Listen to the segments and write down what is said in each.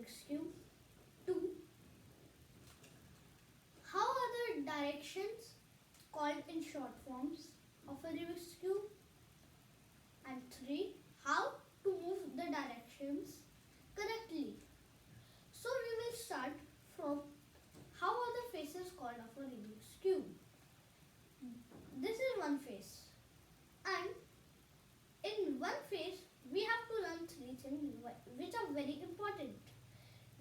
Rubik's Cube. 2. How are the directions called in short forms of a Rubik's Cube? And 3. How to move the directions correctly. So we will start from how are the faces called of a Rubik's Cube. This is one face, and in one face we have to learn 3 things which are very important.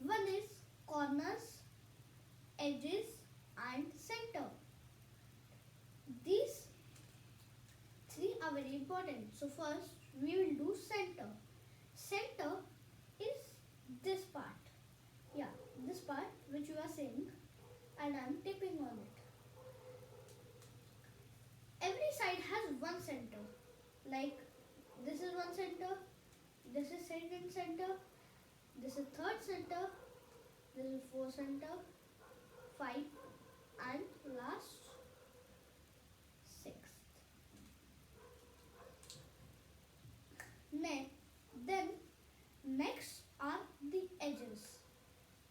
One is corners, edges and center. These 3 are very important. So first we will do center. Center is this part. Yeah, this part which you are seeing, and I am tipping on it. Every side has one center. Like this is one center, this is second center, this is third center, this is fourth center, 5 and last 6th. Then next are the edges.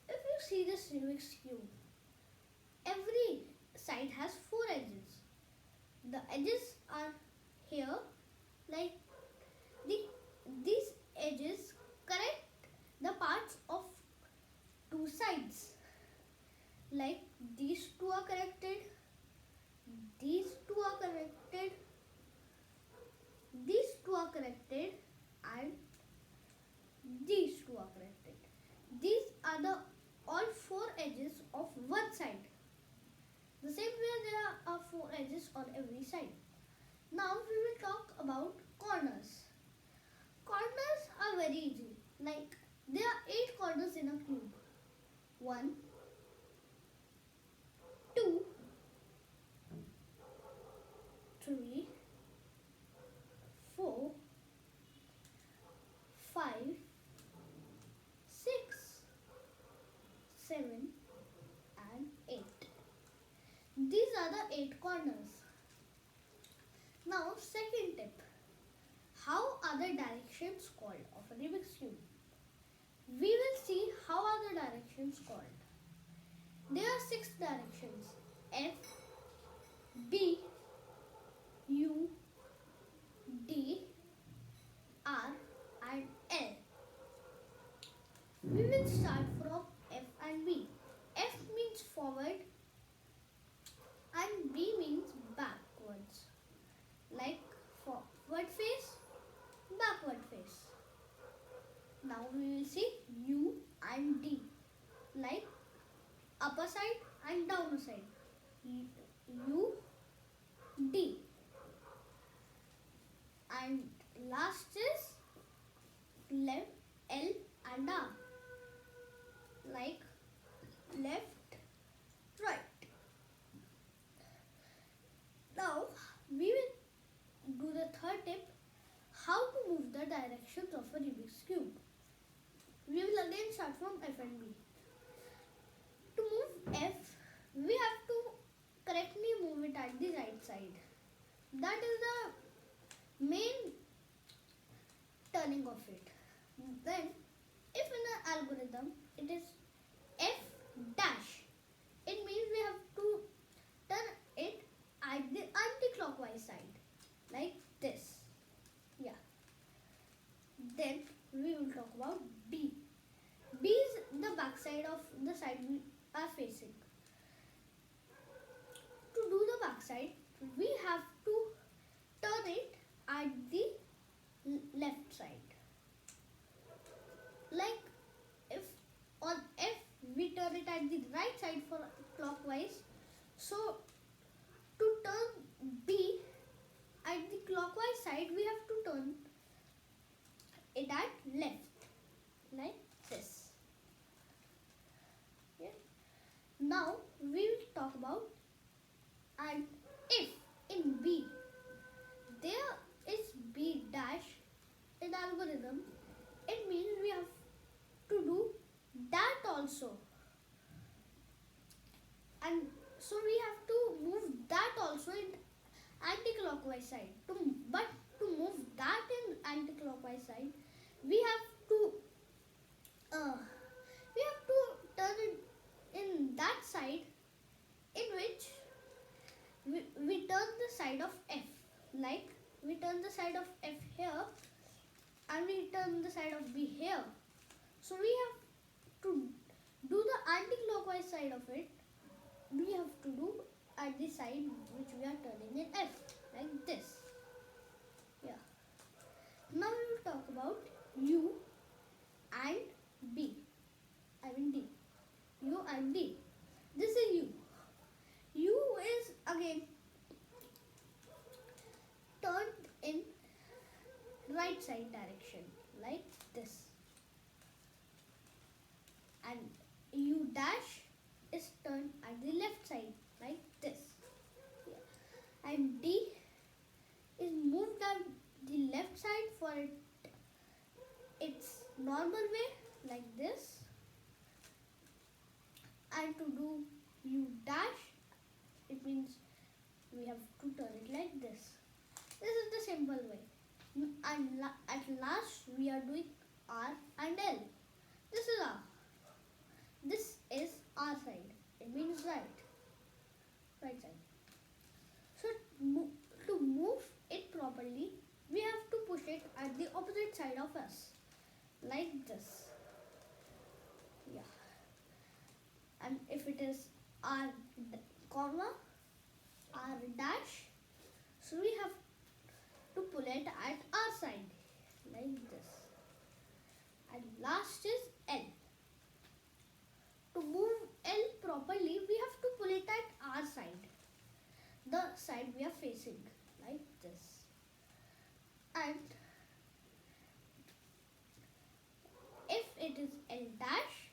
If you see this Rubik's Cube, every side has 4 edges. The edges are here, like these edges connect the parts of 2 sides. Like these 2 are connected, these 2 are connected, these 2 are connected, and these 2 are connected. These are the all 4 edges of one side. The same way there are 4 edges on every side. Now we will talk about corners. Corners are very easy. Like there are 8 corners in a cube. 1, 2, 3, 4, 5, 6, 7 and 8. These are the 8 corners. Now second tip. How are the directions called of a Rubik's Cube? We will see how are the directions called. There are 6 directions: F, B, U, D, R and L. We will start from F and B. F means forward and B means backwards. Like forward face, backward face. Now we will see U and D, like upper side and downer side. U, D. And last is left, L and R, like left, right. Now we will do the third tip, how to move the directions of a Rubik's Cube. We will again start from F and B. To move F, we have to correctly move it at the right side. That is the main turning of it. Then, if in an algorithm it is F dash, it means we have to turn it at the anti-clockwise side, like this. Yeah. Then we will talk about B. B is the back side of the side we are facing. To do the back side, we have to turn it at the left side. Like if on F we turn it at the right side for clockwise, so to turn B at the clockwise side, we have to turn it at left, like this. Yeah. Now we will talk about, and if in B there is B dash in algorithm, it means we have to do that also. And so we have to move that also in anti-clockwise side. But to move that in anti-clockwise side, we have to side in which we turn the side of f. Like we turn the side of f here and we turn the side of b here. So we have to do the anti-clockwise side of it. We have to do at the side which we are turning in f, like this. Yeah. Now we will talk about u and b. I mean d. U and d. This is u. U is again turned in right side direction, like this. And u dash is turned at the left side, like this. Yeah. And d is moved at the left side for its normal way, like this. And to do u dash, it means we have to turn it like this. This is the simple way. And at last we are doing R and L. This is R. This is R side. It means right. Right side. So to move it properly, we have to push it at the opposite side of us. Like this. Yeah. And if it is R comma, R dash, so we have to pull it at R side, like this. And last is L. To move L properly, we have to pull it at R side, the side we are facing, like this. And if it is L dash,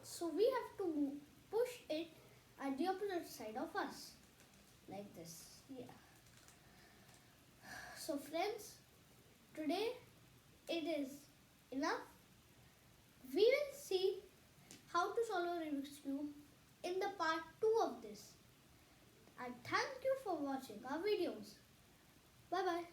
so we have to push it at the opposite side of us, like this. Yeah. So friends, today it is enough. We will see how to solve a Rubik's Cube in the part 2 of this. And thank you for watching our videos. Bye bye.